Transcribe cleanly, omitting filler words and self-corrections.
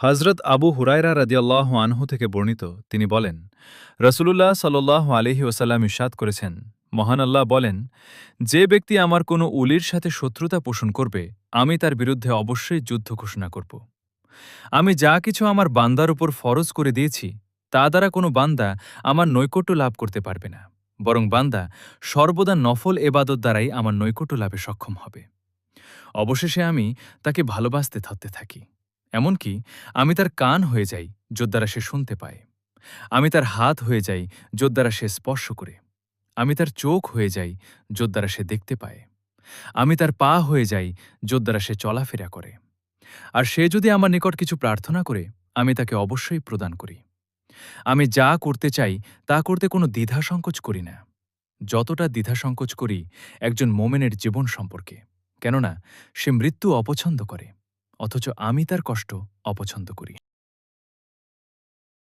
হজরত আবু হুরায়রা রাদিয়াল্লাহু আনহু থেকে বর্ণিত, তিনি বলেন, রাসূলুল্লাহ সাল্লাল্লাহু আলাইহি ওয়াসাল্লাম ইরশাদ করেছেন, মহান আল্লাহ বলেন, যে ব্যক্তি আমার কোনো উলির সাথে শত্রুতা পোষণ করবে, আমি তার বিরুদ্ধে অবশ্যই যুদ্ধ ঘোষণা করব। আমি যা কিছু আমার বান্দার উপর ফরজ করে দিয়েছি, তা দ্বারা কোনো বান্দা আমার নৈকট্য লাভ করতে পারবে না, বরং বান্দা সর্বদা নফল এবাদত দ্বারাই আমার নৈকট্য লাভে সক্ষম হবে। অবশেষে আমি তাকে ভালোবাসতে থাকতে থাকি, এমনকি আমি তার কান হয়ে যাই, যার দ্বারা সে শুনতে পায়। আমি তার হাত হয়ে যাই, যার দ্বারা সে স্পর্শ করে। আমি তার চোখ হয়ে যাই, যার দ্বারা সে দেখতে পায়। আমি তার পা হয়ে যাই, যার দ্বারা সে চলাফেরা করে। আর সে যদি আমার নিকট কিছু প্রার্থনা করে, আমি তাকে অবশ্যই প্রদান করি। আমি যা করতে চাই তা করতে কোনো দ্বিধা সংকোচ করি না, যতটা দ্বিধা সংকোচ করি একজন মোমেনের জীবন সম্পর্কে। কেননা সে মৃত্যু অপছন্দ করে, অথচ আমি তার কষ্ট অপছন্দ করি।